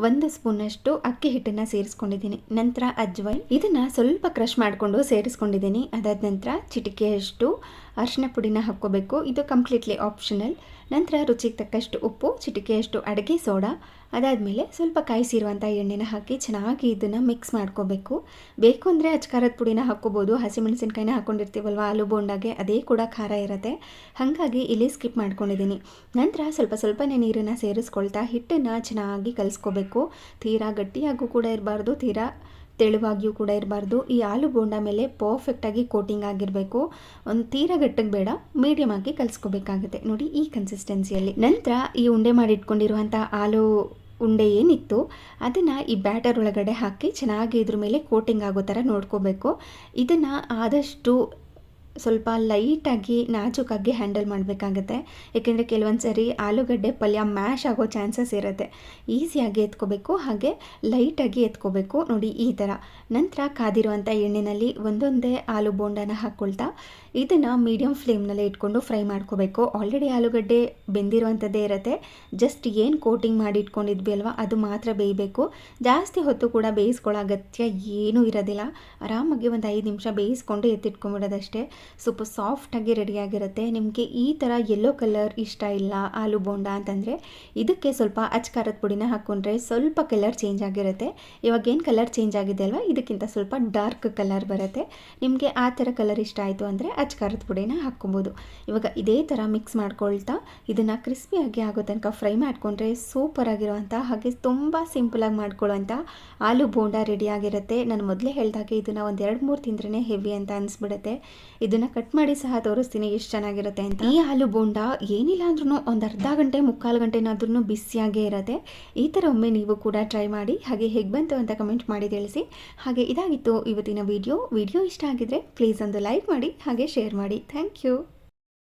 1 ಸ್ಪೂನಷ್ಟು ಅಕ್ಕಿ ಹಿಟ್ಟನ್ನು ಸೇರಿಸ್ಕೊಂಡಿದ್ದೀನಿ. ನಂತರ ಅಜ್ವೈನ್, ಇದನ್ನು ಸ್ವಲ್ಪ ಕ್ರಷ್ ಮಾಡಿಕೊಂಡು ಸೇರಿಸ್ಕೊಂಡಿದ್ದೀನಿ. ಅದಾದ ನಂತರ ಚಿಟಿಕೆಯಷ್ಟು ಅರಿಶಿನ ಪುಡಿನ ಹಾಕ್ಕೋಬೇಕು. ಇದು ಕಂಪ್ಲೀಟ್ಲಿ ಆಪ್ಷನಲ್. ನಂತರ ರುಚಿಗೆ ತಕ್ಕಷ್ಟು ಉಪ್ಪು, ಚಿಟಿಕೆಯಷ್ಟು ಅಡುಗೆ ಸೋಡಾ, ಅದಾದಮೇಲೆ ಸ್ವಲ್ಪ ಕಾಯಿಸಿರುವಂಥ ಎಣ್ಣೆನ ಹಾಕಿ ಚೆನ್ನಾಗಿ ಇದನ್ನು ಮಿಕ್ಸ್ ಮಾಡ್ಕೋಬೇಕು. ಬೇಕು ಅಂದರೆ ಅಚ್ಕಾರದ ಪುಡಿನ ಹಾಕ್ಕೋಬೋದು. ಹಸಿಮೆಣಸಿನ್ಕಾಯಿನ ಹಾಕ್ಕೊಂಡಿರ್ತೀವಲ್ವ ಆಲೂ ಬೋಂಡಾಗೆ, ಅದೇ ಕೂಡ ಖಾರ ಇರುತ್ತೆ. ಹಾಗಾಗಿ ಇಲ್ಲಿ ಸ್ಕಿಪ್ ಮಾಡ್ಕೊಂಡಿದ್ದೀನಿ. ನಂತರ ಸ್ವಲ್ಪನೇ ನೀರನ್ನು ಸೇರಿಸ್ಕೊಳ್ತಾ ಹಿಟ್ಟನ್ನು ಚೆನ್ನಾಗಿ ಕಲಿಸ್ಕೋಬೇಕು. ತೀರಾ ಗಟ್ಟಿಯಾಗೂ ಕೂಡ ಇರಬಾರ್ದು, ತೀರಾ ತೆಳುವಾಗಿಯೂ ಕೂಡ ಇರಬಾರ್ದು. ಈ ಆಲೂ ಬೋಂಡ ಮೇಲೆ ಪರ್ಫೆಕ್ಟಾಗಿ ಕೋಟಿಂಗ್ ಆಗಿರಬೇಕು. ಒಂದು ತೀರಾ ಗಟ್ಟಿಗೆ ಬೇಡ, ಮೀಡಿಯಮ್ ಆಗಿ ಕಲಿಸ್ಕೋಬೇಕಾಗುತ್ತೆ. ನೋಡಿ ಈ ಕನ್ಸಿಸ್ಟೆನ್ಸಿಯಲ್ಲಿ. ನಂತರ ಈ ಉಂಡೆ ಮಾಡಿ ಇಟ್ಕೊಂಡಿರುವಂಥ ಆಲೂ ಉಂಡೆ ಏನಿತ್ತು ಅದನ್ನು ಈ ಬ್ಯಾಟರ್ ಒಳಗಡೆ ಹಾಕಿ ಚೆನ್ನಾಗಿ ಇದ್ರ ಮೇಲೆ ಕೋಟಿಂಗ್ ಆಗೋ ಥರ ನೋಡ್ಕೋಬೇಕು. ಇದನ್ನು ಆದಷ್ಟು ಸ್ವಲ್ಪ ಲೈಟಾಗಿ ನಾಜೂಕಾಗಿ ಹ್ಯಾಂಡಲ್ ಮಾಡಬೇಕಾಗತ್ತೆ. ಏಕೆಂದರೆ ಕೆಲವೊಂದು ಸರಿ ಆಲೂಗಡ್ಡೆ ಪಲ್ಯ ಮ್ಯಾಶ್ ಆಗೋ ಚಾನ್ಸಸ್ ಇರುತ್ತೆ. ಈಸಿಯಾಗಿ ಎತ್ಕೋಬೇಕು, ಹಾಗೆ ಲೈಟಾಗಿ ಎತ್ಕೋಬೇಕು. ನೋಡಿ ಈ ಥರ. ನಂತರ ಕಾದಿರುವಂಥ ಎಣ್ಣೆಯಲ್ಲಿ ಒಂದೊಂದೇ ಆಲೂ ಬೋಂಡನ ಹಾಕ್ಕೊಳ್ತಾ ಇದನ್ನು ಮೀಡಿಯಮ್ ಫ್ಲೇಮ್ನಲ್ಲೇ ಇಟ್ಕೊಂಡು ಫ್ರೈ ಮಾಡ್ಕೋಬೇಕು. ಆಲ್ರೆಡಿ ಆಲೂಗಡ್ಡೆ ಬೆಂದಿರುವಂಥದ್ದೇ ಇರುತ್ತೆ, ಜಸ್ಟ್ ಏನು ಕೋಟಿಂಗ್ ಮಾಡಿ ಇಟ್ಕೊಂಡಿದ್ವಿ ಅಲ್ವಾ ಅದು ಮಾತ್ರ ಬೇಯಬೇಕು. ಜಾಸ್ತಿ ಹೊತ್ತು ಕೂಡ ಬೇಯಿಸ್ಕೊಳ್ಳೋ ಅಗತ್ಯ ಏನೂ ಇರೋದಿಲ್ಲ. ಆರಾಮಾಗಿ ಒಂದು 5 ನಿಮಿಷ ಬೇಯಿಸ್ಕೊಂಡು ಎತ್ತಿಟ್ಕೊಂಡ್ಬಿಡೋದಷ್ಟೇ. ಸೂಪರ್ ಸಾಫ್ಟಾಗಿ ರೆಡಿಯಾಗಿರುತ್ತೆ. ನಿಮಗೆ ಈ ಥರ ಯೆಲ್ಲೋ ಕಲರ್ ಇಷ್ಟ ಇಲ್ಲ ಆಲೂ ಬೋಂಡ ಅಂತಂದರೆ ಇದಕ್ಕೆ ಸ್ವಲ್ಪ ಅಚ್ಕಾರದ ಪುಡಿನ ಹಾಕ್ಕೊಂಡ್ರೆ ಸ್ವಲ್ಪ ಕಲರ್ ಚೇಂಜ್ ಆಗಿರುತ್ತೆ. ಇವಾಗೇನು ಕಲರ್ ಚೇಂಜ್ ಆಗಿದೆ ಅಲ್ವಾ, ಇದಕ್ಕಿಂತ ಸ್ವಲ್ಪ ಡಾರ್ಕ್ ಕಲರ್ ಬರುತ್ತೆ. ನಿಮಗೆ ಆ ಥರ ಕಲರ್ ಇಷ್ಟ ಆಯಿತು ಅಂದರೆ ಅಚ್ಕಾರದ ಪುಡಿನ ಹಾಕ್ಕೊಬೋದು. ಇವಾಗ ಇದೇ ಥರ ಮಿಕ್ಸ್ ಮಾಡ್ಕೊಳ್ತಾ ಇದನ್ನು ಕ್ರಿಸ್ಪಿಯಾಗಿ ಆಗೋ ತನಕ ಫ್ರೈ ಮಾಡಿಕೊಂಡ್ರೆ ಸೂಪರಾಗಿರುವಂಥ ಹಾಗೆ ತುಂಬ ಸಿಂಪಲಾಗಿ ಮಾಡ್ಕೊಳ್ಳೋವಂಥ ಆಲೂ ಬೋಂಡ ರೆಡಿಯಾಗಿರುತ್ತೆ. ನಾನು ಮೊದಲೇ ಹೇಳಿದಾಗೆ ಇದನ್ನು ಒಂದು 2-3 ತಿಂದ್ರೇ ಹೆವಿ ಅಂತ ಅನಿಸ್ಬಿಡುತ್ತೆ. ಇದನ್ನು ಕಟ್ ಮಾಡಿ ಸಹ ತೋರಿಸ್ತೀನಿ ಎಷ್ಟು ಚೆನ್ನಾಗಿರುತ್ತೆ ಅಂತ. ಈ ಆಲೂ ಬೋಂಡ ಏನಿಲ್ಲ ಅಂದ್ರೂ ಒಂದು ಅರ್ಧ ಗಂಟೆ 3/4 ಗಂಟೆನಾದ್ರೂ ಬಿಸಿಯಾಗೇ ಇರುತ್ತೆ. ಈ ಥರ ಒಮ್ಮೆ ನೀವು ಕೂಡ ಟ್ರೈ ಮಾಡಿ, ಹಾಗೆ ಹೇಗೆ ಬಂತು ಅಂತ ಕಮೆಂಟ್ ಮಾಡಿ ತಿಳಿಸಿ. ಹಾಗೆ ಇದಾಗಿತ್ತು ಇವತ್ತಿನ ವಿಡಿಯೋ ಇಷ್ಟ ಆಗಿದ್ರೆ ಪ್ಲೀಸ್ ಒಂದು ಲೈಕ್ ಮಾಡಿ ಹಾಗೆ ಶೇರ್ ಮಾಡಿ. Thank you.